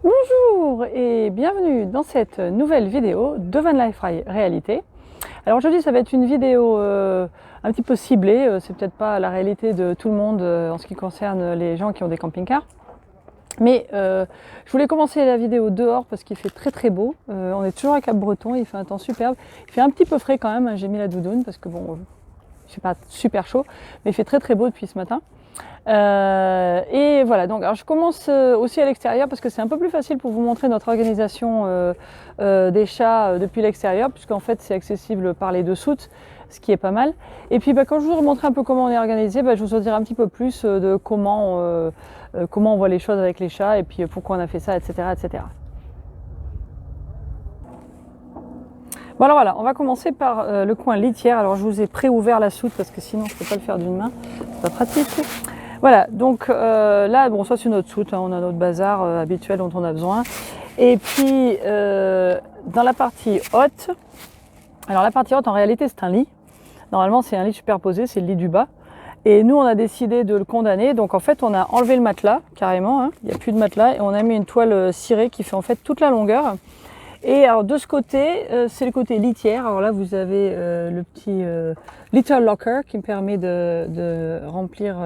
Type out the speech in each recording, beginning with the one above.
Bonjour et bienvenue dans cette nouvelle vidéo de Van Life Réalité. Alors aujourd'hui ça va être une vidéo un petit peu ciblée, c'est peut-être pas la réalité de tout le monde en ce qui concerne les gens qui ont des camping-cars. Mais je voulais commencer la vidéo dehors parce qu'il fait très beau, on est toujours à Cap-Breton, il fait un temps superbe, il fait un petit peu frais quand même, hein. J'ai mis la doudoune parce que bon, il fait pas super chaud, mais il fait très beau depuis ce matin. Et voilà, donc alors je commence aussi à l'extérieur parce que c'est un peu plus facile pour vous montrer notre organisation des chats depuis l'extérieur, puisqu'en fait c'est accessible par les deux soutes, ce qui est pas mal. Et puis quand je vous aurai montré un peu comment on est organisé, je vous en dirai un petit peu plus de comment on voit les choses avec les chats et puis pourquoi on a fait ça, etc. Bon alors voilà, on va commencer par le coin litière. Alors je vous ai pré-ouvert la soute parce que sinon je peux pas le faire d'une main, c'est pas pratique. Voilà, donc là, bon, ça c'est notre soute, hein, on a notre bazar habituel dont on a besoin. Et puis, dans la partie haute, alors la partie haute, en réalité, c'est un lit. Normalement, c'est un lit superposé, c'est le lit du bas. Et nous, on a décidé de le condamner. Donc, en fait, on a enlevé le matelas, carrément, hein, il n'y a plus de matelas, et on a mis une toile cirée qui fait en fait toute la longueur. Et alors de ce côté, c'est le côté litière. Alors là, vous avez le petit little locker qui me permet de remplir,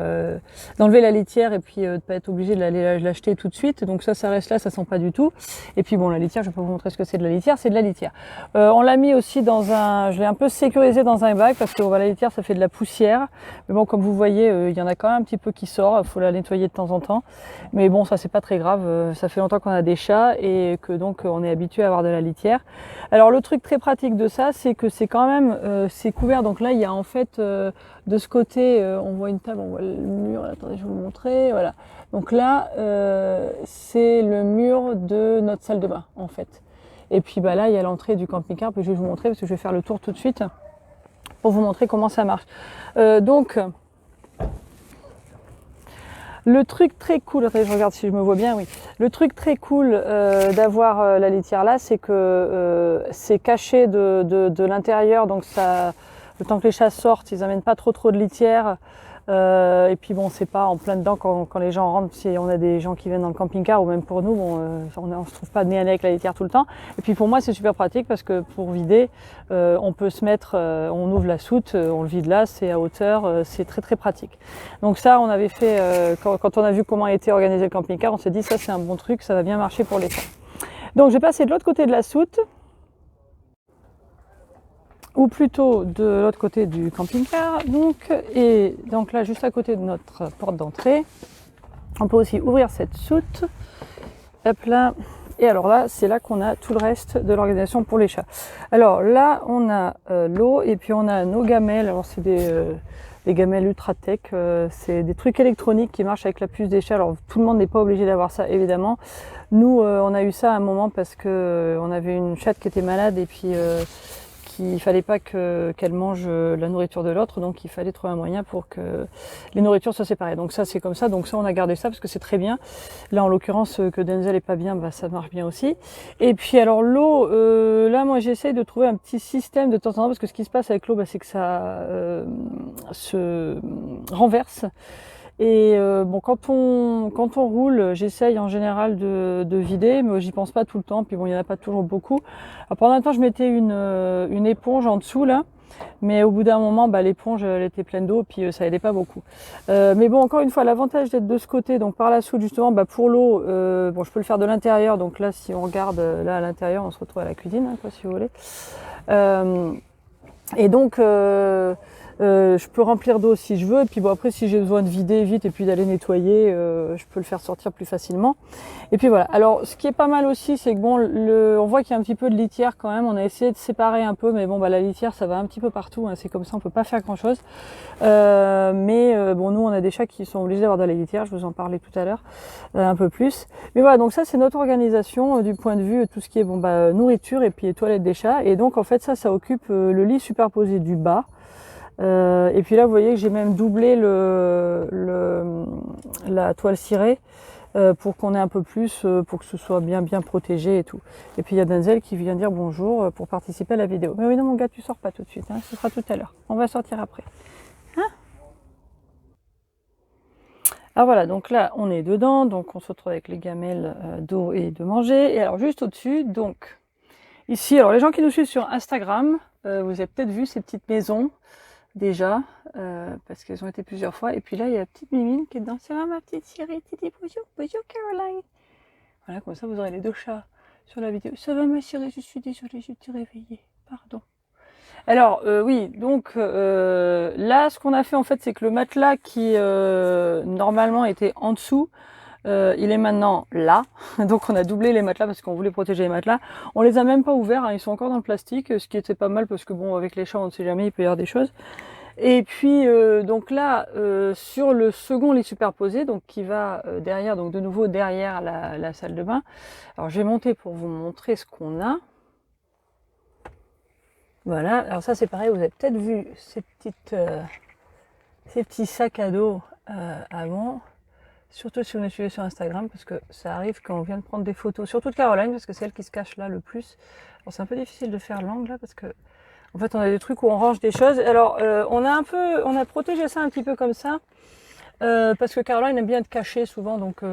d'enlever la litière et puis de pas être obligé de l'acheter tout de suite. Donc ça reste là, ça sent pas du tout. Et puis bon, la litière, je vais pas vous montrer ce que c'est de la litière, c'est de la litière. On l'a mis aussi dans je l'ai un peu sécurisé dans un bac parce que la litière, ça fait de la poussière. Mais bon, comme vous voyez, il y en a quand même un petit peu qui sort. Il faut la nettoyer de temps en temps. Mais bon, ça c'est pas très grave. Ça fait longtemps qu'on a des chats et que donc on est habitué à avoir de la litière. Alors le truc très pratique de ça, c'est que c'est quand même c'est couvert. Donc là il y a en fait de ce côté on voit une table, on voit le mur. Attendez, je vais vous montrer. Voilà. Donc là c'est le mur de notre salle de bain en fait. Et puis là il y a l'entrée du camping-car. Puis je vais vous montrer parce que je vais faire le tour tout de suite pour vous montrer comment ça marche. Donc le truc très cool, attendez, je regarde si je me vois bien, oui. Le truc très cool d'avoir la litière là, c'est que c'est caché de l'intérieur, donc ça, le temps que les chats sortent, ils amènent pas trop de litière. Et puis bon, c'est pas en plein dedans quand les gens rentrent, si on a des gens qui viennent dans le camping-car ou même pour nous, bon, on se trouve pas nez à nez avec la litière tout le temps. Et puis pour moi, c'est super pratique parce que pour vider, on peut se mettre, on ouvre la soute, on le vide là, c'est à hauteur, c'est très pratique. Donc ça, on avait fait, quand on a vu comment était organisé le camping-car, on s'est dit ça c'est un bon truc, ça va bien marcher pour les chats. Donc je vais passer de l'autre côté de la soute, ou plutôt de l'autre côté du camping-car. Et donc là, juste à côté de notre porte d'entrée, on peut aussi ouvrir cette soute. Hop là. Et alors là, c'est là qu'on a tout le reste de l'organisation pour les chats. Alors là, on a l'eau et puis on a nos gamelles. Alors c'est des gamelles Ultratech, c'est des trucs électroniques qui marchent avec la puce des chats. Alors tout le monde n'est pas obligé d'avoir ça, évidemment. Nous, on a eu ça à un moment parce que on avait une chatte qui était malade et puis il fallait pas qu'elle mange la nourriture de l'autre, donc il fallait trouver un moyen pour que les nourritures soient séparées. Donc ça c'est comme ça, donc ça on a gardé ça parce que c'est très bien. Là en l'occurrence que Denzel est pas bien, ça marche bien aussi. Et puis alors l'eau, là moi j'essaye de trouver un petit système de temps en temps parce que ce qui se passe avec l'eau, c'est que ça se renverse. Et bon, quand on roule, j'essaye en général de vider, mais j'y pense pas tout le temps. Puis bon, il y en a pas toujours beaucoup. Alors, pendant un temps, je mettais une éponge en dessous là, mais au bout d'un moment, l'éponge elle était pleine d'eau, puis ça aidait pas beaucoup. Mais bon, encore une fois, l'avantage d'être de ce côté, donc par la soute justement, pour l'eau, bon, je peux le faire de l'intérieur. Donc là, si on regarde là à l'intérieur, on se retrouve à la cuisine, hein, quoi, si vous voulez. Et donc je peux remplir d'eau si je veux, et puis bon après si j'ai besoin de vider vite et puis d'aller nettoyer, je peux le faire sortir plus facilement. Et puis voilà. Alors ce qui est pas mal aussi, c'est que bon, on voit qu'il y a un petit peu de litière quand même. On a essayé de séparer un peu, mais bon la litière ça va un petit peu partout, hein, c'est comme ça, on peut pas faire grand chose. Mais bon nous on a des chats qui sont obligés d'avoir de la litière, je vous en parlais tout à l'heure un peu plus. Mais voilà, donc ça c'est notre organisation du point de vue tout ce qui est nourriture et puis les toilettes des chats. Et donc en fait ça occupe le lit superposé du bas. Et puis là vous voyez que j'ai même doublé la toile cirée pour qu'on ait un peu plus, pour que ce soit bien protégé et tout. Et puis il y a Denzel qui vient dire bonjour pour participer à la vidéo. Mais oui non mon gars, tu sors pas tout de suite, hein, ce sera tout à l'heure, on va sortir après. Hein? Alors voilà, donc là on est dedans, donc on se retrouve avec les gamelles d'eau et de manger. Et alors juste au-dessus, donc ici, alors les gens qui nous suivent sur Instagram, vous avez peut-être vu ces petites maisons déjà, parce qu'elles ont été plusieurs fois. Et puis là il y a la petite Mimine qui est dedans. Ça va ma petite chérie, tu dis bonjour, bonjour Caroline. Voilà, comme ça vous aurez les deux chats sur la vidéo. Ça va ma chérie, je suis désolée, je t'ai réveillée, pardon. Alors oui, donc là ce qu'on a fait en fait c'est que le matelas qui normalement était en dessous, il est maintenant là. Donc on a doublé les matelas parce qu'on voulait protéger les matelas. On les a même pas ouverts, hein, ils sont encore dans le plastique, ce qui était pas mal parce que bon avec les chats on ne sait jamais, il peut y avoir des choses. Et puis donc là sur le second lit superposé, donc qui va derrière, donc de nouveau derrière la salle de bain. Alors je vais monter pour vous montrer ce qu'on a. Voilà, alors ça c'est pareil, vous avez peut-être vu ces petits sacs à dos avant, surtout si vous nous suivez sur Instagram, parce que ça arrive quand on vient de prendre des photos, surtout de Caroline, parce que c'est elle qui se cache là le plus. Alors c'est un peu difficile de faire l'angle là, parce que en fait on a des trucs où on range des choses. Alors on a protégé ça un petit peu comme ça, parce que Caroline aime bien être cachée souvent, donc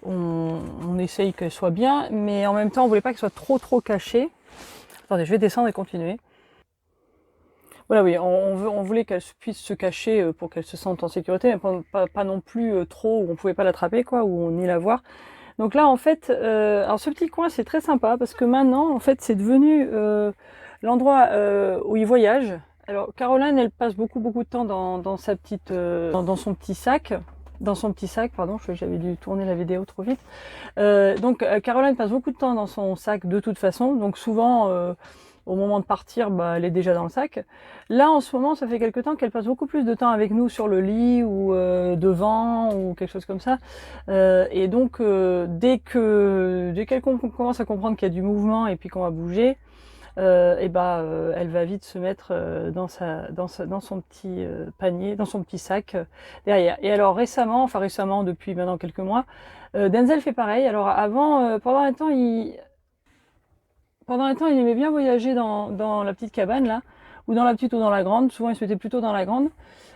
on essaye qu'elle soit bien, mais en même temps on voulait pas qu'elle soit trop cachée. Attendez, je vais descendre et continuer. Voilà, oui, on voulait qu'elle puisse se cacher pour qu'elle se sente en sécurité, mais pas non plus trop où on pouvait pas l'attraper, quoi, où on ni la voir. Donc là, en fait, alors ce petit coin, c'est très sympa parce que maintenant, en fait, c'est devenu l'endroit où il voyage. Alors Caroline, elle passe beaucoup de temps dans sa petite, dans son petit sac. Dans son petit sac, pardon, j'avais dû tourner la vidéo trop vite. Donc Caroline passe beaucoup de temps dans son sac de toute façon, donc souvent au moment de partir, bah, elle est déjà dans le sac. Là en ce moment, ça fait quelque temps qu'elle passe beaucoup plus de temps avec nous sur le lit ou devant ou quelque chose comme ça. Et donc dès qu'elle commence à comprendre qu'il y a du mouvement et puis qu'on va bouger, et elle va vite se mettre dans son petit panier, dans son petit sac derrière. Et alors récemment, depuis maintenant quelques mois, Denzel fait pareil. Alors avant, pendant un temps, il aimait bien voyager dans la petite cabane là, ou dans la petite ou dans la grande. Souvent il se mettait plutôt dans la grande.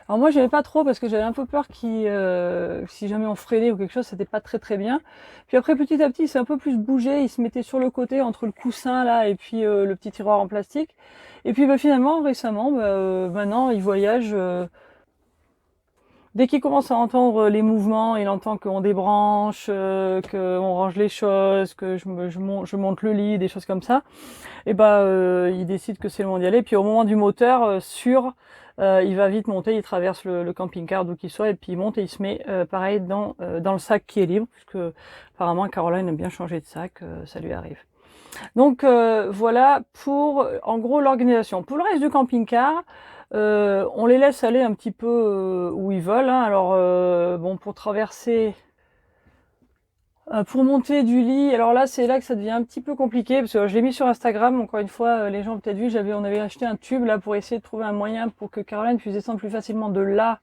Alors moi j'aimais pas trop parce que j'avais un peu peur qu'il, si jamais on freinait ou quelque chose, c'était pas très bien. Puis après petit à petit il s'est un peu plus bougé, il se mettait sur le côté entre le coussin là et puis le petit tiroir en plastique. Et puis finalement récemment, maintenant il voyage. Dès qu'il commence à entendre les mouvements, il entend qu'on débranche, qu'on range les choses, que je monte le lit, des choses comme ça. Et il décide que c'est le moment d'y aller. Puis au moment du moteur, il va vite monter, il traverse le camping-car d'où qu'il soit, et puis il monte et il se met pareil dans le sac qui est libre, puisque apparemment Caroline aime bien changer de sac, ça lui arrive. Donc voilà pour en gros l'organisation. Pour le reste du camping-car, on les laisse aller un petit peu où ils veulent. Hein. Alors bon, pour traverser, pour monter du lit, alors là c'est là que ça devient un petit peu compliqué parce que je l'ai mis sur Instagram. Encore une fois, les gens ont peut-être vu, on avait acheté un tube là pour essayer de trouver un moyen pour que Caroline puisse descendre plus facilement de là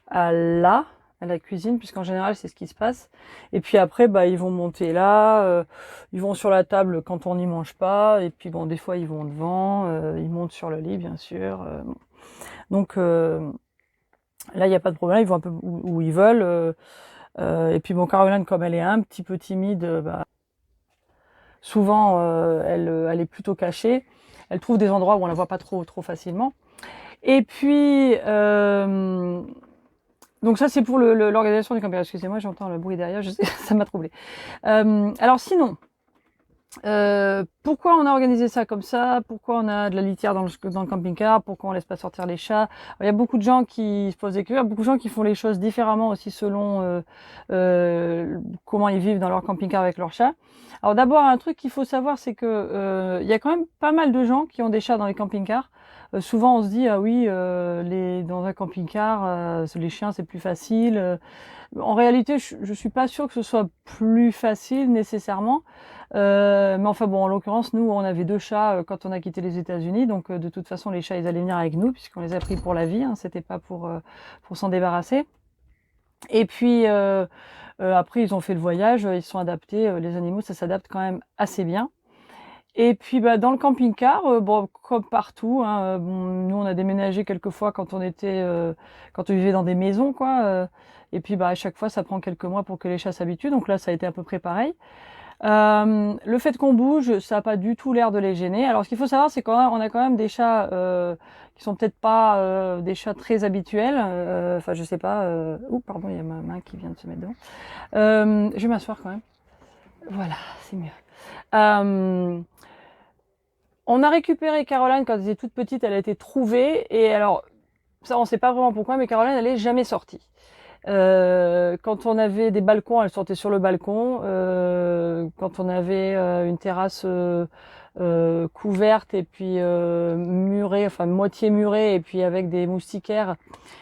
à là, à la cuisine, puisqu'en général c'est ce qui se passe. Et puis après, ils vont monter là, ils vont sur la table quand on n'y mange pas, et puis bon, des fois ils vont devant, ils montent sur le lit bien sûr. Donc là il n'y a pas de problème, ils vont un peu où ils veulent. Et puis bon, Caroline, comme elle est un petit peu timide, souvent elle est plutôt cachée. Elle trouve des endroits où on la voit pas trop facilement. Et puis donc ça c'est pour l'organisation du camping. Excusez-moi, j'entends le bruit derrière, je sais, ça m'a troublé. Alors sinon, pourquoi on a organisé ça comme ça? Pourquoi on a de la litière dans le camping-car? Pourquoi on laisse pas sortir les chats? Alors, il y a beaucoup de gens qui se posent des questions, beaucoup de gens qui font les choses différemment aussi selon comment ils vivent dans leur camping-car avec leurs chats. Alors d'abord, un truc qu'il faut savoir, c'est que il y a quand même pas mal de gens qui ont des chats dans les camping-cars. Souvent on se dit ah oui dans un camping-car les chiens c'est plus facile. En réalité je suis pas sûre que ce soit plus facile nécessairement. Mais enfin bon, en l'occurrence, nous, on avait 2 chats quand on a quitté les États-Unis, donc de toute façon, les chats, ils allaient venir avec nous puisqu'on les a pris pour la vie. Hein, c'était pas pour s'en débarrasser. Et puis après, ils ont fait le voyage, ils se sont adaptés. Les animaux, ça s'adapte quand même assez bien. Et puis bah, dans le camping-car, bon, comme partout, hein, bon, nous on a déménagé quelques fois quand on vivait dans des maisons, quoi. Et puis bah, à chaque fois, ça prend quelques mois pour que les chats s'habituent. Donc là, ça a été à peu près pareil. Le fait qu'on bouge, ça n'a pas du tout l'air de les gêner. Alors ce qu'il faut savoir, c'est qu'on a quand même des chats qui sont peut-être pas des chats très habituels. Enfin, je sais pas. Ouh, pardon, il y a ma main qui vient de se mettre devant. Je vais m'asseoir quand même. Voilà, c'est mieux. On a récupéré Caroline quand elle était toute petite, elle a été trouvée. Et alors, ça, on ne sait pas vraiment pourquoi, mais Caroline, elle est jamais sortie. Quand on avait des balcons, elle sortait sur le balcon. Quand on avait une terrasse couverte et puis murée, enfin moitié murée, et puis avec des moustiquaires,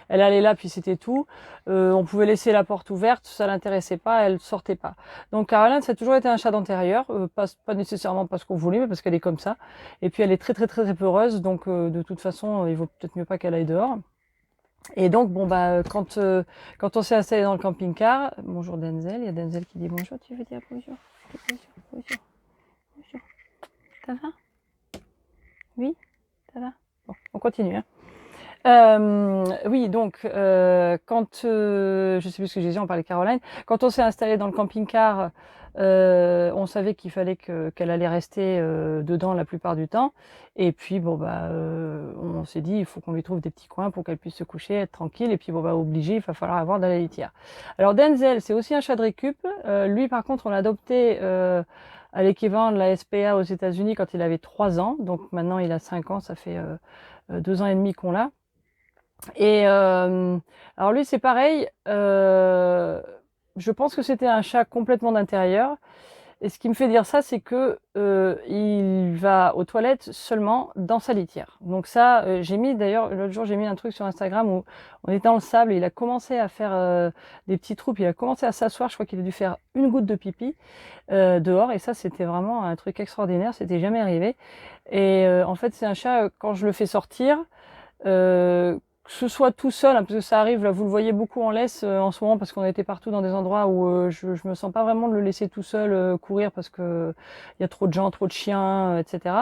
elle allait là, puis c'était tout. On pouvait laisser la porte ouverte, ça l'intéressait pas, elle sortait pas. Donc Caroline, ça a toujours été un chat d'intérieur, pas nécessairement parce qu'on voulait, mais parce qu'elle est comme ça. Et puis elle est très très très très peureuse, donc de toute façon, il vaut peut-être mieux pas qu'elle aille dehors. Et donc, bon, bah, quand on s'est installé dans le camping-car, bonjour Denzel, il y a Denzel qui dit bonjour, tu veux dire bonjour, bonjour, bonjour, ça va? Oui, ça va? Bon, on continue, hein. Oui, donc, je sais plus ce que j'ai dit, on parlait de Caroline, quand on s'est installé dans le camping-car, on savait qu'il fallait qu'elle allait rester dedans la plupart du temps. Et puis, bon, bah, on s'est dit, il faut qu'on lui trouve des petits coins pour qu'elle puisse se coucher, être tranquille. Et puis, bon, bah, obligé, il va falloir avoir de la litière. Alors, Denzel, c'est aussi un chat de récup. Lui, par contre, on l'a adopté à l'équivalent de la SPA aux États-Unis quand il avait 3 ans. Donc, maintenant, il a 5 ans, ça fait 2 ans et demi qu'on l'a. Et alors lui, c'est pareil. Je pense que c'était un chat complètement d'intérieur. Et ce qui me fait dire ça, c'est que il va aux toilettes seulement dans sa litière. Donc ça, j'ai mis d'ailleurs l'autre jour, j'ai mis un truc sur Instagram où on était dans le sable et il a commencé à faire des petits trous. Puis il a commencé à s'asseoir. Je crois qu'il a dû faire une goutte de pipi dehors. Et ça, c'était vraiment un truc extraordinaire. C'était jamais arrivé. Et en fait, c'est un chat quand je le fais sortir. Que ce soit tout seul, hein, parce que ça arrive, là vous le voyez beaucoup en laisse en ce moment parce qu'on était partout dans des endroits où je me sens pas vraiment de le laisser tout seul courir parce que il y a trop de gens, trop de chiens, etc.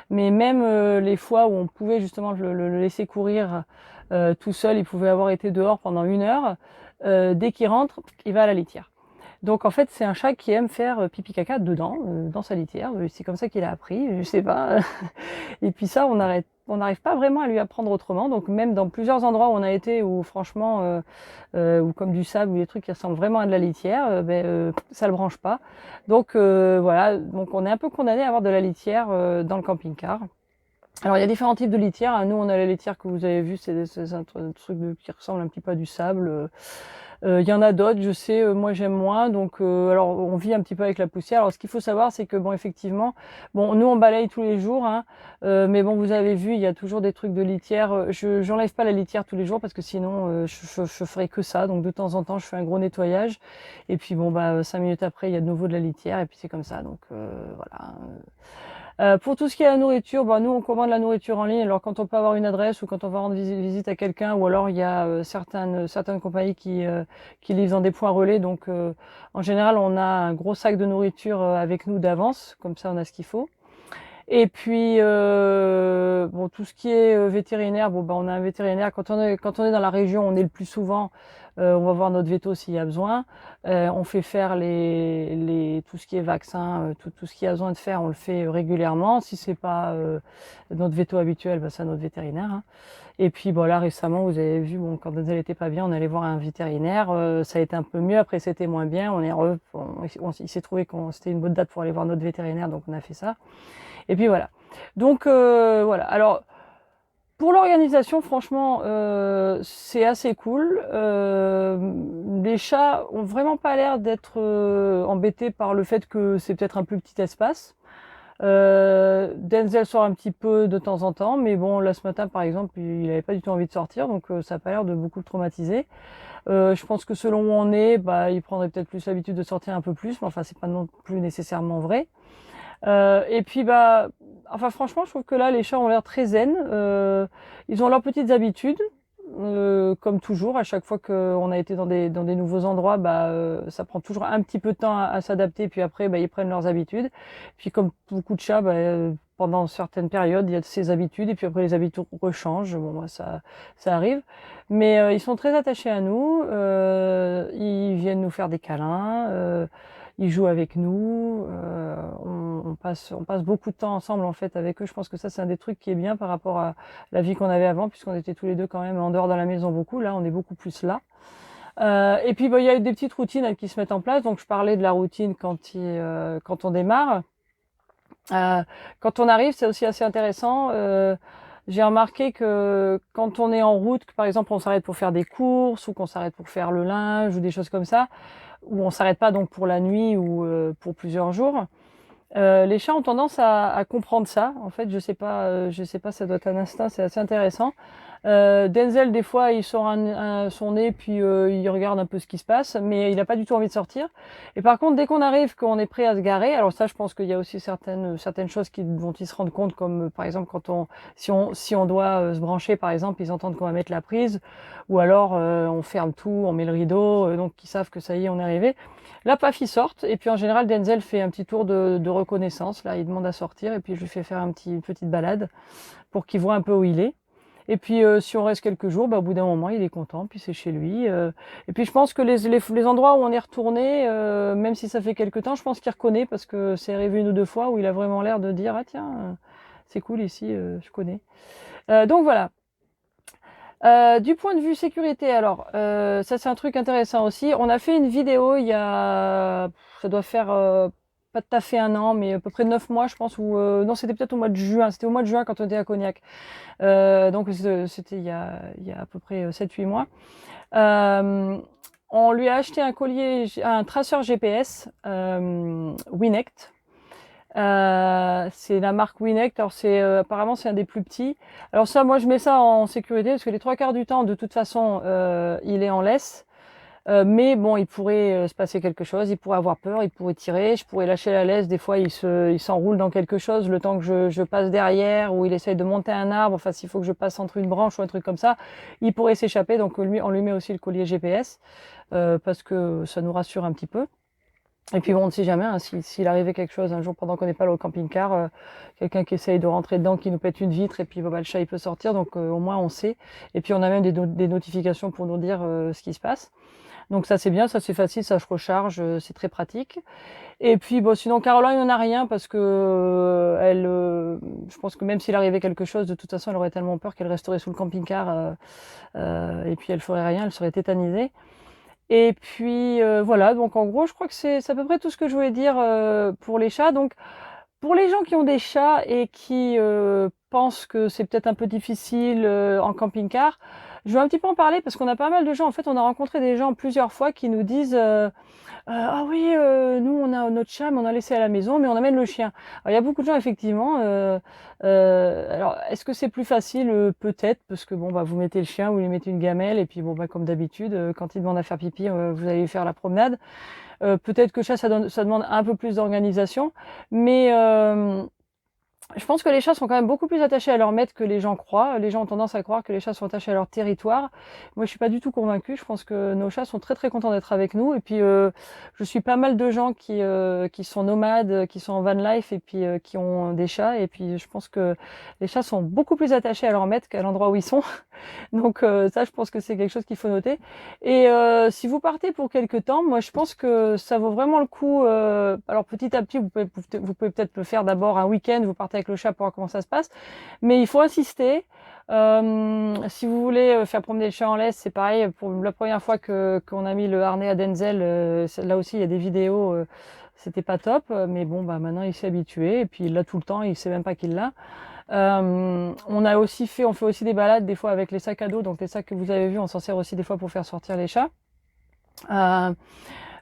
Mais même les fois où on pouvait justement le laisser courir tout seul, il pouvait avoir été dehors pendant 1 heure. Dès qu'il rentre, il va à la litière. Donc en fait, c'est un chat qui aime faire pipi caca dedans, dans sa litière. C'est comme ça qu'il a appris, je sais pas. Et puis ça, on n'arrive pas vraiment à lui apprendre autrement. Donc même dans plusieurs endroits où on a été, où franchement, ou comme du sable ou des trucs qui ressemblent vraiment à de la litière, ça le branche pas. Donc voilà, donc on est un peu condamné à avoir de la litière dans le camping-car. Alors il y a différents types de litières, hein. Nous on a la litière que vous avez vue, c'est un truc qui ressemble un petit peu à du sable. Il y en a d'autres, je sais, moi j'aime moins. Donc alors on vit un petit peu avec la poussière. Alors ce qu'il faut savoir, c'est que bon effectivement, bon nous on balaye tous les jours, hein, mais bon vous avez vu, il y a toujours des trucs de litière. J'enlève pas la litière tous les jours parce que sinon je ferai que ça. Donc de temps en temps je fais un gros nettoyage et puis bon bah 5 minutes après il y a de nouveau de la litière et puis c'est comme ça. Donc voilà. Pour tout ce qui est la nourriture, bah, nous on commande la nourriture en ligne. Alors quand on peut avoir une adresse ou quand on va rendre visite à quelqu'un, ou alors il y a certaines compagnies qui livrent dans des points relais. Donc en général on a un gros sac de nourriture avec nous d'avance, comme ça on a ce qu'il faut. Et puis bon tout ce qui est vétérinaire, bon bah on a un vétérinaire quand on est dans la région, on est le plus souvent. On va voir notre véto s'il y a besoin. On fait faire tout ce qui est vaccin, tout ce qu'il y a besoin de faire, on le fait régulièrement. Si c'est pas notre véto habituel, bah, c'est notre vétérinaire, hein. Et puis bon là récemment, vous avez vu, bon quand elle était pas bien, on allait voir un vétérinaire. Ça a été un peu mieux. Après c'était moins bien. Il s'est trouvé qu'on c'était une bonne date pour aller voir notre vétérinaire, donc on a fait ça. Et puis voilà. Donc voilà. Alors pour l'organisation, franchement, c'est assez cool. Les chats ont vraiment pas l'air d'être embêtés par le fait que c'est peut-être un plus petit espace. Denzel sort un petit peu de temps en temps, mais bon, là ce matin par exemple, il avait pas du tout envie de sortir, donc ça a pas l'air de beaucoup le traumatiser. Je pense que selon où on est, bah, il prendrait peut-être plus l'habitude de sortir un peu plus, mais enfin c'est pas non plus nécessairement vrai. Et puis enfin franchement, je trouve que là les chats ont l'air très zen. Ils ont leurs petites habitudes. comme toujours, à chaque fois qu'on a été dans des nouveaux endroits, ça prend toujours un petit peu de temps à s'adapter, puis après, ils prennent leurs habitudes. Puis comme beaucoup de chats, pendant certaines périodes, il y a ces habitudes, et puis après les habitudes rechangent. Bon, ça arrive. Mais ils sont très attachés à nous. Ils viennent nous faire des câlins. Ils jouent avec nous. On passe beaucoup de temps ensemble en fait avec eux. Je pense que ça c'est un des trucs qui est bien par rapport à la vie qu'on avait avant, puisqu'on était tous les deux quand même en dehors de la maison beaucoup. Là, on est beaucoup plus là. Et puis il y a eu des petites routines qui se mettent en place. Donc je parlais de la routine quand on démarre. Quand on arrive, c'est aussi assez intéressant. J'ai remarqué que quand on est en route, que par exemple on s'arrête pour faire des courses ou qu'on s'arrête pour faire le linge ou des choses comme ça, ou on s'arrête pas donc pour la nuit ou pour plusieurs jours, les chats ont tendance à comprendre ça. En fait, je sais pas, ça doit être un instinct, c'est assez intéressant. Denzel, des fois, il sort son nez, puis il regarde un peu ce qui se passe, mais il n'a pas du tout envie de sortir. Et par contre, dès qu'on arrive, qu'on est prêt à se garer, alors ça, je pense qu'il y a aussi certaines choses dont ils se rendent compte, comme par exemple si on doit se brancher, par exemple, ils entendent qu'on va mettre la prise, ou alors on ferme tout, on met le rideau, donc ils savent que ça y est, on est arrivé. Là, paf, ils sortent, et puis en général, Denzel fait un petit tour de reconnaissance. Là, il demande à sortir, et puis je lui fais faire une petite balade pour qu'il voit un peu où il est. Et puis si on reste quelques jours, au bout d'un moment, il est content, puis c'est chez lui. Et puis je pense que les endroits où on est retourné, même si ça fait quelques temps, je pense qu'il reconnaît parce que c'est arrivé une ou deux fois où il a vraiment l'air de dire ah tiens, c'est cool ici, je connais. Donc voilà. Du point de vue sécurité, alors ça c'est un truc intéressant aussi. On a fait une vidéo ça doit faire pas tout à fait un an, mais à peu près 9 mois je pense, ou non c'était peut-être au mois de juin, c'était au mois de juin quand on était à Cognac. Donc c'était il y a à peu près 7-8 mois. On lui a acheté un traceur GPS Winect. C'est la marque Winect. Alors apparemment c'est un des plus petits. Alors ça, moi je mets ça en sécurité parce que les 3/4 du temps, de toute façon, il est en laisse. Mais bon, il pourrait se passer quelque chose, il pourrait avoir peur, il pourrait tirer, je pourrais lâcher la laisse, des fois il s'enroule dans quelque chose le temps que je passe derrière, ou il essaye de monter un arbre, enfin s'il faut que je passe entre une branche ou un truc comme ça, il pourrait s'échapper, donc on lui met aussi le collier GPS, parce que ça nous rassure un petit peu. Et puis bon, on ne sait jamais, hein, s'il arrivait quelque chose un jour pendant qu'on n'est pas là au camping-car, quelqu'un qui essaye de rentrer dedans, qui nous pète une vitre, et puis le chat il peut sortir, donc au moins on sait. Et puis on a même des notifications pour nous dire ce qui se passe. Donc ça c'est bien, ça c'est facile, ça se recharge, c'est très pratique. Et puis bon, sinon Caroline n'en a rien parce que je pense que même s'il arrivait quelque chose, de toute façon elle aurait tellement peur qu'elle resterait sous le camping-car et puis elle ferait rien, elle serait tétanisée. Et puis voilà, donc en gros je crois que c'est à peu près tout ce que je voulais dire pour les chats. Donc pour les gens qui ont des chats et qui pensent que c'est peut-être un peu difficile en camping-car, je vais un petit peu en parler parce qu'on a pas mal de gens, en fait on a rencontré des gens plusieurs fois qui nous disent ah oui, nous on a notre chat mais on a laissé à la maison mais on amène le chien. Alors il y a beaucoup de gens effectivement, alors est-ce que c'est plus facile? Peut-être, parce que bon vous mettez le chien, vous lui mettez une gamelle et puis bon comme d'habitude, quand il demande à faire pipi, vous allez lui faire la promenade. Peut-être que le chat ça demande un peu plus d'organisation, mais je pense que les chats sont quand même beaucoup plus attachés à leur maître que les gens croient. Les gens ont tendance à croire que les chats sont attachés à leur territoire. Moi, je suis pas du tout convaincue. Je pense que nos chats sont très très contents d'être avec nous. Et puis, je suis pas mal de gens qui sont nomades, qui sont en van life et puis qui ont des chats. Et puis, je pense que les chats sont beaucoup plus attachés à leur maître qu'à l'endroit où ils sont. Donc ça, je pense que c'est quelque chose qu'il faut noter. Et si vous partez pour quelques temps, moi, je pense que ça vaut vraiment le coup. Alors petit à petit, vous pouvez peut-être le faire d'abord un week-end. Vous partez avec le chat pour voir comment ça se passe, mais il faut insister. Si vous voulez faire promener le chat en laisse, c'est pareil. Pour la première fois qu'on a mis le harnais à Denzel, là aussi il y a des vidéos. C'était pas top, mais bon, maintenant il s'est habitué et puis il l'a tout le temps. Il sait même pas qu'il l'a. On fait aussi des balades des fois avec les sacs à dos. Donc les sacs que vous avez vus, on s'en sert aussi des fois pour faire sortir les chats.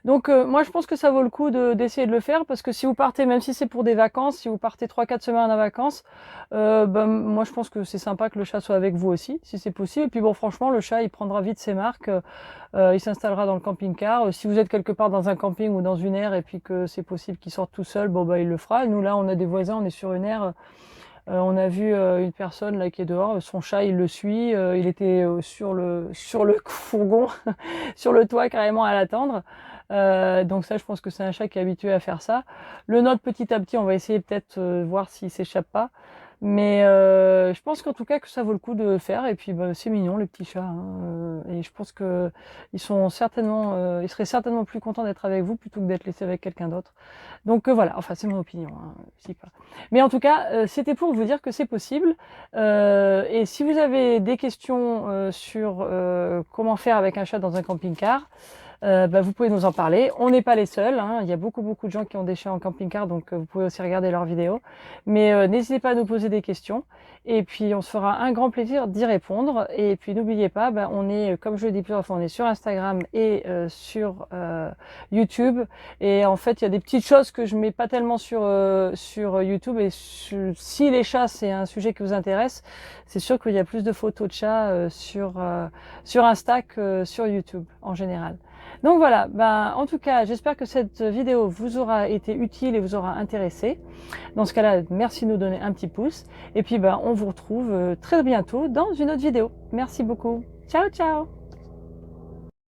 Donc moi je pense que ça vaut le coup d'essayer de le faire parce que si vous partez, même si c'est pour des vacances, si vous partez 3-4 semaines en vacances, moi je pense que c'est sympa que le chat soit avec vous aussi, si c'est possible. Et puis bon franchement le chat il prendra vite ses marques, il s'installera dans le camping-car. Si vous êtes quelque part dans un camping ou dans une aire et puis que c'est possible qu'il sorte tout seul, il le fera. Et nous là on a des voisins, on est sur une aire. On a vu une personne là qui est dehors, son chat il le suit, il était sur le fourgon, sur le toit carrément à l'attendre. Donc ça, je pense que c'est un chat qui est habitué à faire ça. Le nôtre, petit à petit, on va essayer peut-être voir s'il s'échappe pas. Mais je pense qu'en tout cas que ça vaut le coup de faire. Et puis bah, c'est mignon les petits chats. Hein. Et je pense que ils sont certainement, ils seraient certainement plus contents d'être avec vous plutôt que d'être laissés avec quelqu'un d'autre. Donc voilà. Enfin c'est mon opinion. Hein, si pas. Mais en tout cas, c'était pour vous dire que c'est possible. Et si vous avez des questions sur comment faire avec un chat dans un camping-car. Bah, vous pouvez nous en parler. On n'est pas les seuls. Hein. Il y a beaucoup de gens qui ont des chats en camping-car, donc vous pouvez aussi regarder leurs vidéos. Mais n'hésitez pas à nous poser des questions. Et puis on se fera un grand plaisir d'y répondre. Et puis n'oubliez pas, bah, on est, comme je le dis plusieurs fois, on est sur Instagram et sur YouTube. Et en fait, il y a des petites choses que je mets pas tellement sur YouTube. Et si les chats c'est un sujet qui vous intéresse, c'est sûr qu'il y a plus de photos de chats sur Insta que sur YouTube en général. Donc voilà, ben, en tout cas, j'espère que cette vidéo vous aura été utile et vous aura intéressé. Dans ce cas-là, merci de nous donner un petit pouce. Et puis, ben, on vous retrouve très bientôt dans une autre vidéo. Merci beaucoup. Ciao, ciao!